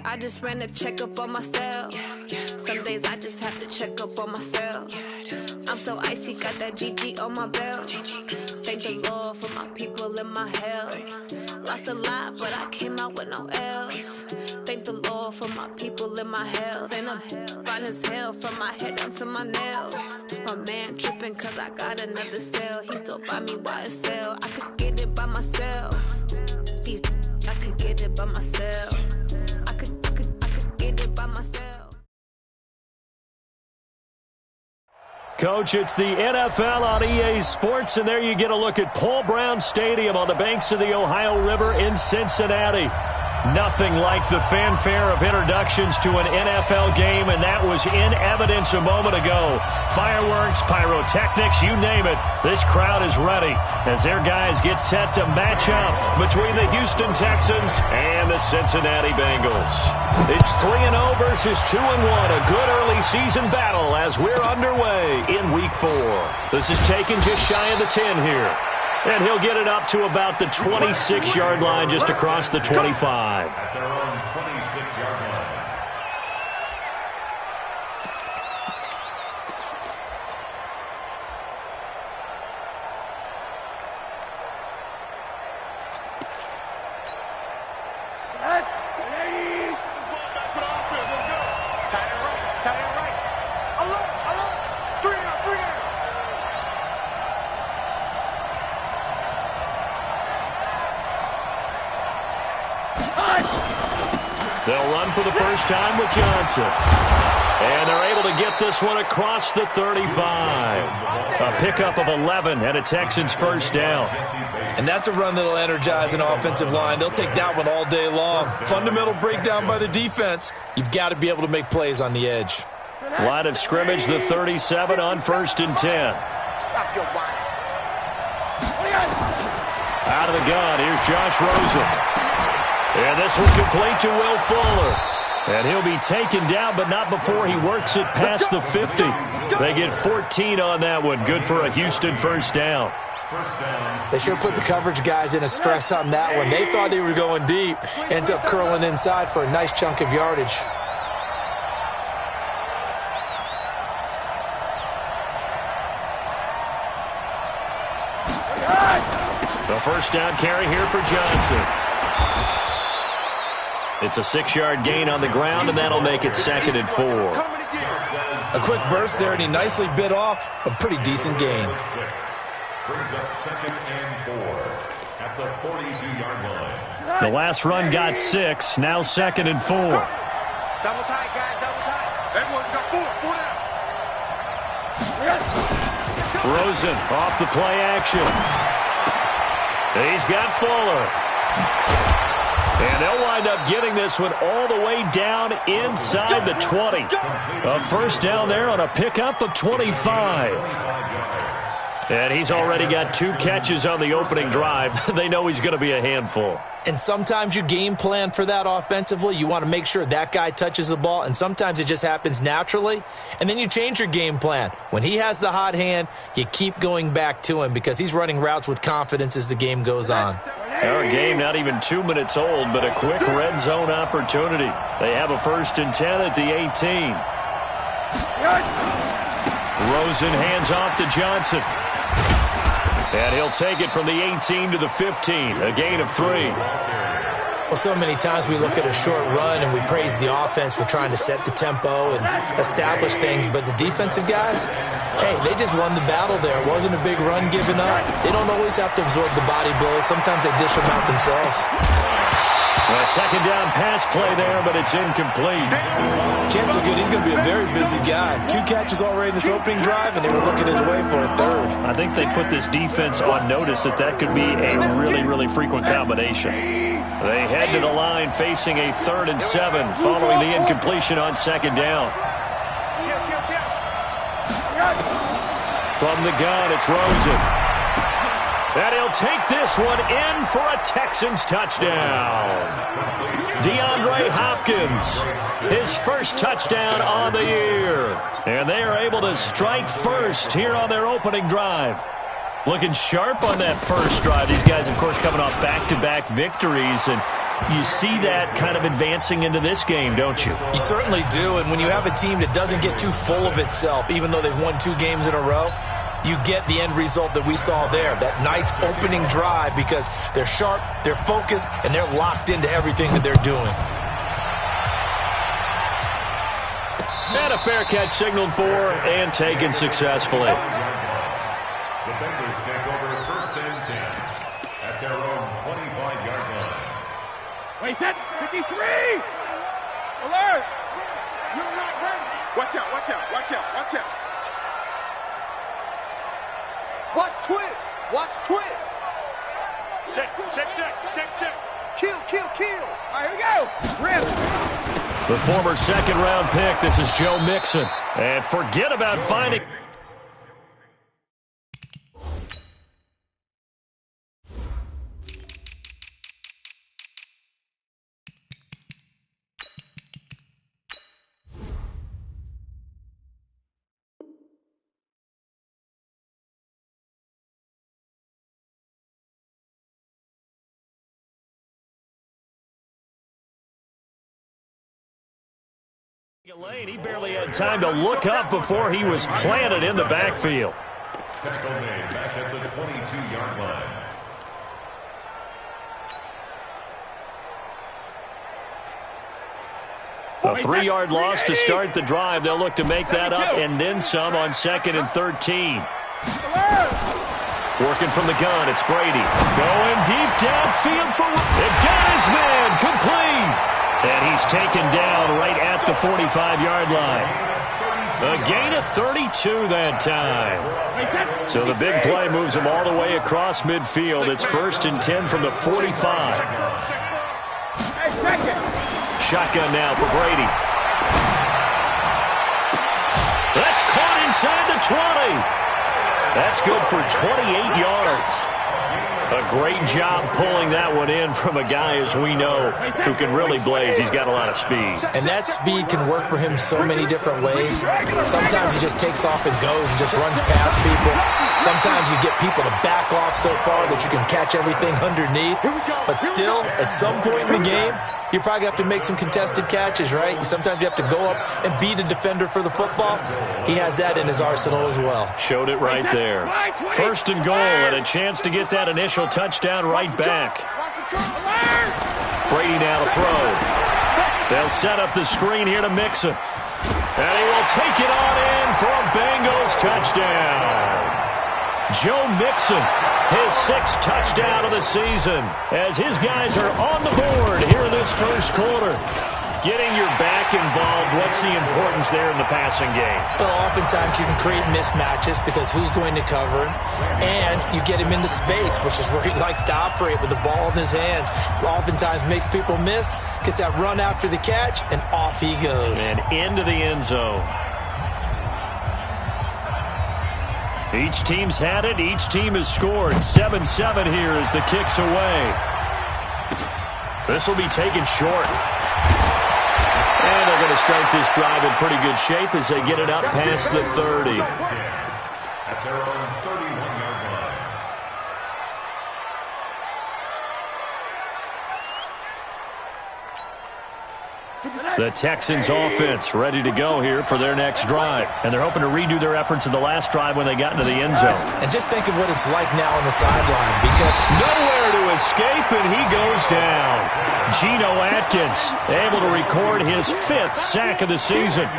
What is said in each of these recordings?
I just ran a checkup on myself. Some days I just have to check up on myself. I'm so icy, got that GG on my belt. Thank the Lord for my people and my health. Lost a lot, but I came out with no L's. Thank the Lord for my people and my health. And I'm fine as hell from my head down to my nails. My man tripping cause I got another cell. He still buy me YSL. I could get it by myself. I could get it by myself. I could get it by myself. Coach, it's the NFL on EA Sports, and there you get a look at Paul Brown Stadium on the banks of the Ohio River in Cincinnati. Nothing like the fanfare of introductions to an NFL game, and that was in evidence a moment ago. Fireworks, pyrotechnics, you name it. This crowd is ready as their guys get set to match up between the Houston Texans and the Cincinnati Bengals. It's 3-0 versus 2-1, a good early season battle as we're underway in Week 4. This is taken just shy of the 10 here. And he'll get it up to about the 26-yard line, just across the 25. At their own 26-yard line. They'll run for the first time with Johnson. And they're able to get this one across the 35. A pickup of 11 and a Texans first down. And that's a run that'll energize an offensive line. They'll take that one all day long. Fundamental breakdown by the defense. You've got to be able to make plays on the edge. Line of scrimmage, the 37 on 1st and 10. Stop your whining. Out of the gun, here's Josh Rosen. And this one complete to Will Fuller. And he'll be taken down, but not before he works it past the 50. They get 14 on that one. Good for a Houston first down. They sure put the coverage guys in a stress on that one. They thought they were going deep. Ends up curling inside for a nice chunk of yardage. The first down carry here for Johnson. It's a 6-yard gain on the ground, and that'll make it 2nd and 4. A quick burst there, and he nicely bit off a pretty decent gain. Brings up 2nd and 4 at the 42-yard line. The last run got 6, now 2nd and 4. Double tight, guys, double tight. Everyone got 4 down. Rosen off the play action. He's got Fuller. And they'll wind up getting this one all the way down inside the 20. A first down there on a pickup of 25. And he's already got 2 catches on the opening drive. They know he's going to be a handful. And sometimes you game plan for that offensively. You want to make sure that guy touches the ball, and sometimes it just happens naturally. And then you change your game plan. When he has the hot hand, you keep going back to him because he's running routes with confidence as the game goes on. Our game not even 2 minutes old, but a quick red zone opportunity. They have a 1st and 10 at the 18. Rosen hands off to Johnson. And he'll take it from the 18 to the 15, a gain of 3. Well, so many times we look at a short run and we praise the offense for trying to set the tempo and establish things, but the defensive guys, hey, they just won the battle there. It wasn't a big run given up. They don't always have to absorb the body blows. Sometimes they dish them out themselves. A 2nd down pass play there, but it's incomplete. Chances are good. He's going to be a very busy guy. 2 catches already in this opening drive, and they were looking his way for a 3rd. I think they put this defense on notice that could be a really, really frequent combination. They head to the line facing a 3rd and 7 following the incompletion on 2nd down. From the gun, it's Rosen. And he'll take this one in for a Texans touchdown. DeAndre Hopkins, his first touchdown on the year. And they are able to strike first here on their opening drive. Looking sharp on that first drive. These guys, of course, coming off back-to-back victories. And You see that kind of advancing into this game, don't you? You certainly do, and when you have a team that doesn't get too full of itself, even though they've won 2 games in a row, you get the end result that we saw there, that nice opening drive, because they're sharp, they're focused, and they're locked into everything that they're doing. And a fair catch signaled for and taken successfully. The Bengals take over 1st and 10 at their own 25-yard line. Wait, 53! Alert! You're not ready. Watch out, watch out, watch out, watch out. Watch twins! Watch twins! Check. Kill. All right, here we go. Rip. The former second-round pick, this is Joe Mixon. And forget about finding... He barely had time to look up before he was planted in the backfield. Tackle made back at the 22-yard line. A 3-yard loss to start the drive. They'll look to make that up and then some on 2nd and 13. Working from the gun, it's Brady. Going deep downfield for... It got his man complete. And he's taken down right at the 45-yard line. A gain of 32 that time. So the big play moves him all the way across midfield. It's 1st and 10 from the 45. Shotgun now for Brady. That's caught inside the 20. That's good for 28 yards. A great job pulling that one in from a guy, as we know, who can really blaze. He's got a lot of speed. And that speed can work for him so many different ways. Sometimes he just takes off and goes and just runs past people. Sometimes you get people to back off so far that you can catch everything underneath. But still, at some point in the game, you probably have to make some contested catches, right? Sometimes you have to go up and beat a defender for the football. He has that in his arsenal as well. Showed it right there. 1st and goal and a chance to get that initial touchdown right back. Brady now to throw. They'll set up the screen here to Mixon. And he will take it on in for a Bengals touchdown. Joe Mixon, his 6th touchdown of the season, as his guys are on the board here in this 1st quarter. Getting your back involved, what's the importance there in the passing game? Well, oftentimes you can create mismatches because who's going to cover him, and you get him into space, which is where he likes to operate with the ball in his hands. Oftentimes makes people miss, gets that run after the catch, and off he goes. And into the end zone. Each team's had it. Each team has scored. 7-7 here as the kick's away. This will be taken short. And they're going to start this drive in pretty good shape as they get it up past the 30. At their own 31-yard line. The Texans offense ready to go here for their next drive. And they're hoping to redo their efforts in the last drive when they got into the end zone. And just think of what it's like now on the sideline. Because nowhere to escape, and he goes down. Geno Atkins able to record his 5th sack of the season.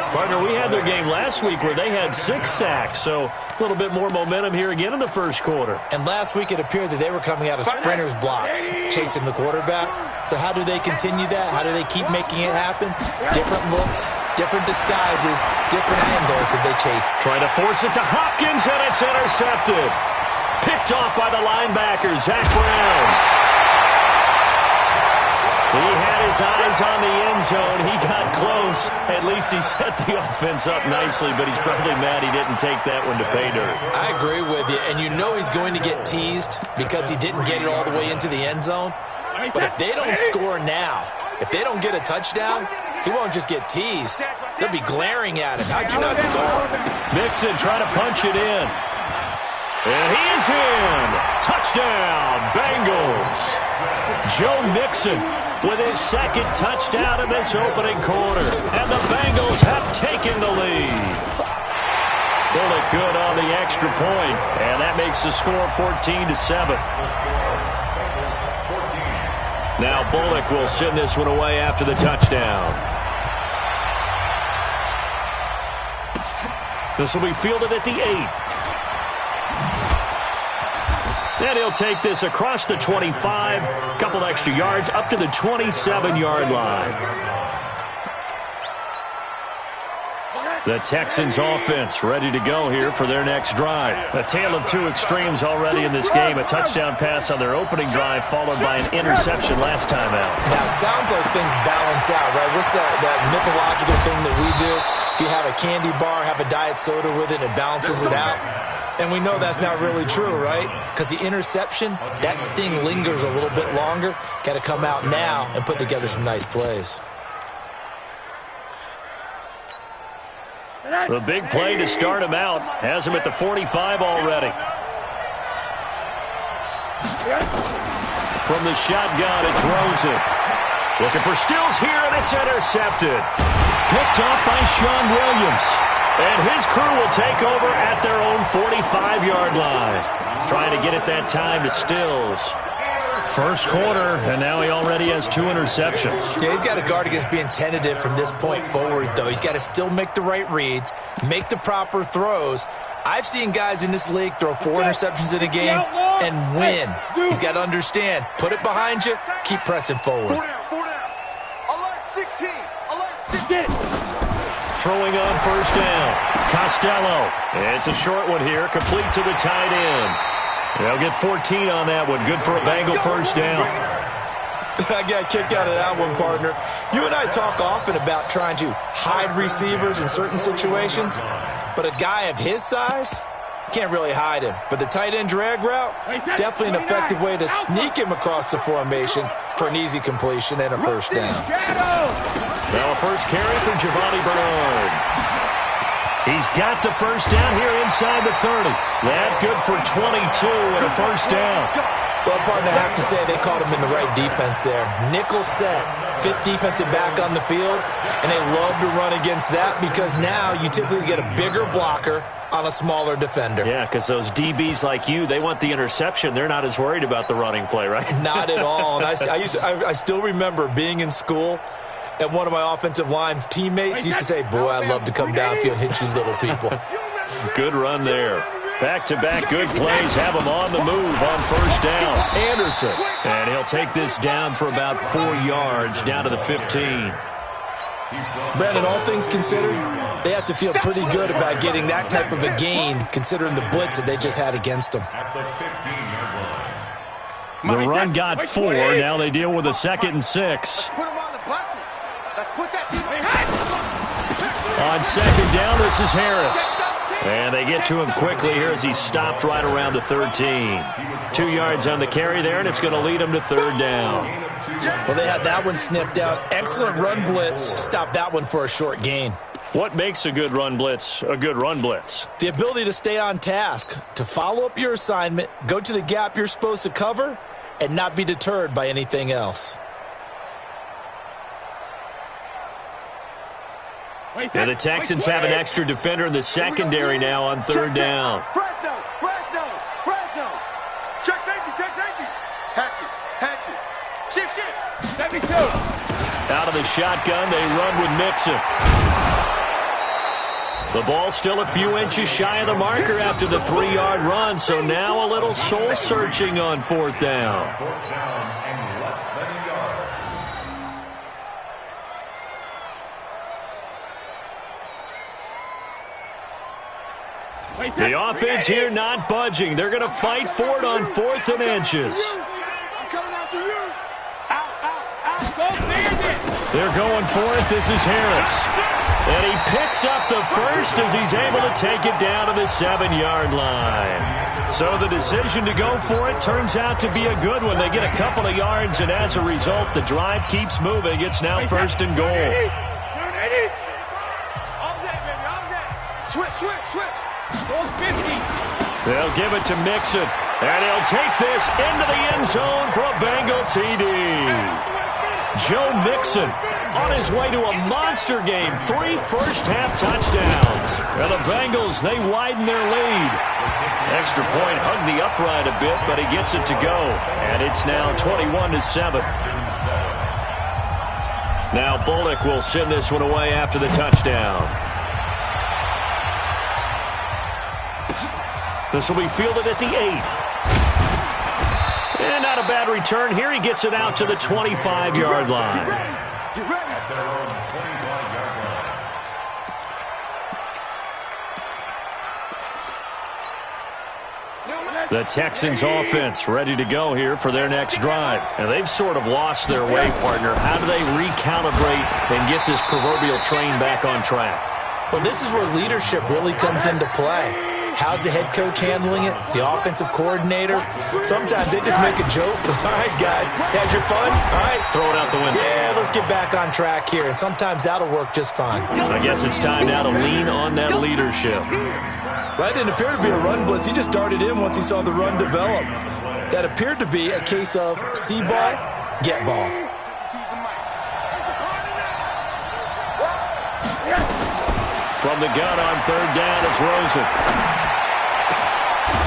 Partner, we had their game last week where they had 6 sacks, so a little bit more momentum here again in the 1st quarter. And last week it appeared that they were coming out of sprinters blocks, chasing the quarterback. So how do they continue that? How do they keep making it happen? Different looks, different disguises, different angles that they chase. Trying to force it to Hopkins, and it's intercepted. Picked off by the linebacker, Zach Brown. He had his eyes on the end zone. He got close. At least he set the offense up nicely, but he's probably mad he didn't take that one to pay dirt. I agree with you, and you know he's going to get teased because he didn't get it all the way into the end zone. But if they don't score now, if they don't get a touchdown, he won't just get teased. They'll be glaring at him. How'd you not score? Mixon trying to punch it in. And he is in. Touchdown, Bengals. Joe Mixon with his second touchdown in this opening quarter. And the Bengals have taken the lead. Bullock good on the extra point, and that makes the score 14-7. Now Bullock will send this one away after the touchdown. This will be fielded at the 8. And he'll take this across the 25, a couple extra yards, up to the 27-yard line. The Texans offense ready to go here for their next drive. A tale of two extremes already in this game. A touchdown pass on their opening drive followed by an interception last time out. Now, it sounds like things balance out, right? What's that mythological thing that we do? If you have a candy bar, have a diet soda with it, it balances it out. And we know that's not really true, right? Because the interception, that sting lingers a little bit longer. Got to come out now and put together some nice plays. The big play to start him out has him at the 45 already. From the shotgun, it's Rosen. Looking for Stills here, and it's intercepted. Picked off by Sean Williams. And his crew will take over at their own 45-yard line. Trying to get it that time to Stills. First quarter, and now he already has 2 interceptions. Yeah, he's got to guard against being tentative from this point forward, though. He's got to still make the right reads, make the proper throws. I've seen guys in this league throw 4 interceptions in a game and win. He's got to understand, put it behind you, keep pressing forward. 4 down. Alert 16. Alert 16. Throwing on first down. Costello. It's a short one here, complete to the tight end. They'll get 14 on that one. Good for a Bengal first down. I got a kick out of that one, partner. You and I talk often about trying to hide receivers in certain situations, but a guy of his size, can't really hide him. But the tight end drag route, definitely an effective way to sneak him across the formation for an easy completion and a first down. Now a first carry for Giovanni Bernard. He's got the first down here inside the 30. That good for 22 and a first down. Well, partner, I have to say they caught him in the right defense there. Nickel set, 5th defensive back on the field, and they love to run against that because now you typically get a bigger blocker on a smaller defender. Yeah, because those DBs like you, they want the interception. They're not as worried about the running play, right? Not at all. And I still remember being in school, and one of my offensive line teammates used to say, boy, I'd love to come downfield and hit you little people. Good run there. Back-to-back good plays have him on the move on first down. Anderson. And he'll take this down for about 4 yards, down to the 15. Brandon, all things considered, they have to feel pretty good about getting that type of a gain, considering the blitz that they just had against them. The run got 4. Now they deal with a 2nd and 6. Put him on the buses. Let's put that On 2nd down, this is Harris. And they get to him quickly here as he stopped right around the 13. 2 yards on the carry there, and it's going to lead him to 3rd down. Well, they had that one sniffed out. Excellent run blitz. Stop that one for a short gain. What makes a good run blitz a good run blitz? The ability to stay on task, to follow up your assignment, go to the gap you're supposed to cover, and not be deterred by anything else. And the Texans have an extra defender in the secondary now on 3rd down. Fresno. Check safety. Hatchet. Shift. Let me go. Out of the shotgun, they run with Mixon. The ball still a few inches shy of the marker after the 3-yard run, so now a little soul-searching on 4th down. And less than a yard. The offense here not budging. They're going to fight for it on 4th and inches. I'm coming after you. Out. Go, Bandit. They're going for it. This is Harris. And he picks up the first as he's able to take it down to the 7-yard line. So the decision to go for it turns out to be a good one. They get a couple of yards, and as a result, the drive keeps moving. It's now 1st and goal. Switch. They'll give it to Mixon. And he'll take this into the end zone for a Bengal TD. Joe Mixon on his way to a monster game. 3 first-half touchdowns. And the Bengals, they widen their lead. Extra point hugged the upright a bit, but he gets it to go. And it's now 21-7. Now Bullock will send this one away after the touchdown. This will be fielded at the 8. And not a bad return here. He gets it out to the 25-yard line. The Texans offense ready to go here for their next drive. And they've sort of lost their way, partner. How do they recalibrate and get this proverbial train back on track? Well, this is where leadership really comes into play. How's the head coach handling it? The offensive coordinator? Sometimes they just make a joke. All right, guys, had your fun? All right. Throw it out the window. Yeah, let's get back on track here. And sometimes that'll work just fine. I guess it's time now to lean on that leadership. That didn't appear to be a run blitz. He just darted in once he saw the run develop. That appeared to be a case of see ball, get ball. From the gun on third down, it's Rosen.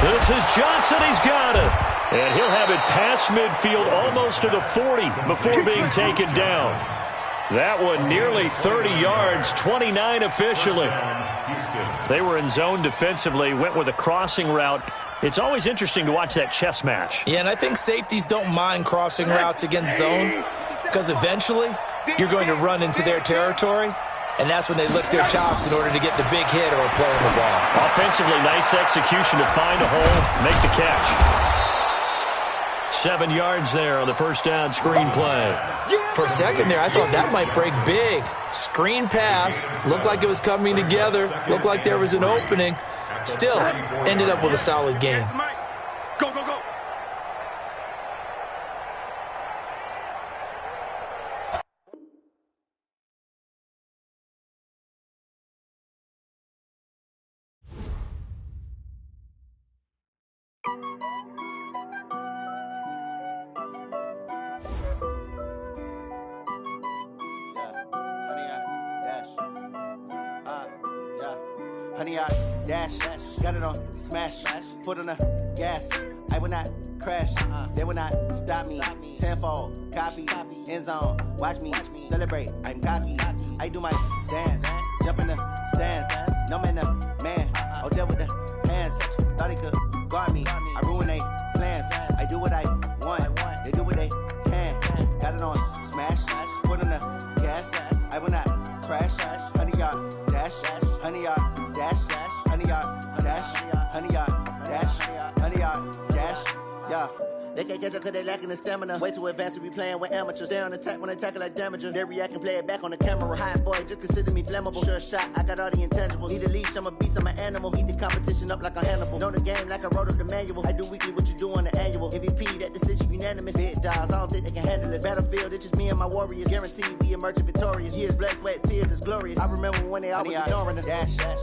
This is Johnson. He's got it. And he'll have it past midfield almost to the 40 before being taken down. That one nearly 30 yards, 29 officially. They were in zone defensively, went with a crossing route. It's always interesting to watch that chess match. Yeah, and I think safeties don't mind crossing routes against zone because eventually you're going to run into their territory, and that's when they lift their chops in order to get the big hit or play on the ball. Offensively, nice execution to find a hole, make the catch. 7 yards there on the first down screen play. For a second there, I thought that might break big. Screen pass, looked like it was coming together, looked like there was an opening. Still, ended up with a solid game. Go, go, go. Honey, I dash, got it on smash, foot on the gas. I will not crash, they will not stop me. Tenfold, copy, end zone, watch me celebrate. I'm cocky, I do my dance, jump in the stands. No man, the man, oh, there with the hands. Thought he could guard me, I ruin they plans. I do what I want, they do what they can. Got it on smash, foot on the gas. I will not crash, honey, y'all dash, honey, y'all dash, honey, y'all dash, honey, y'all dash, honey, y'all dash, yeah. They can't catch up cause they lacking the stamina. Way too advanced to be playing with amateurs. Stay on attack when they tackle like damager. They react and play it back on the camera. Hot boy, just consider me flammable. Sure shot, I got all the intangibles. Need a leash, I'm a beast, I'm an animal. Heat the competition up like a Hannibal. Know the game like I wrote up the manual. I do weekly what you do on the annual. MVP, that decision unanimous. Hit dials, I don't think they can handle it. Battlefield, it's just me and my warriors. Guaranteed we emerging victorious. Years, blood, sweat, tears, it's glorious. I remember when they always ignoring us. Dash, dash.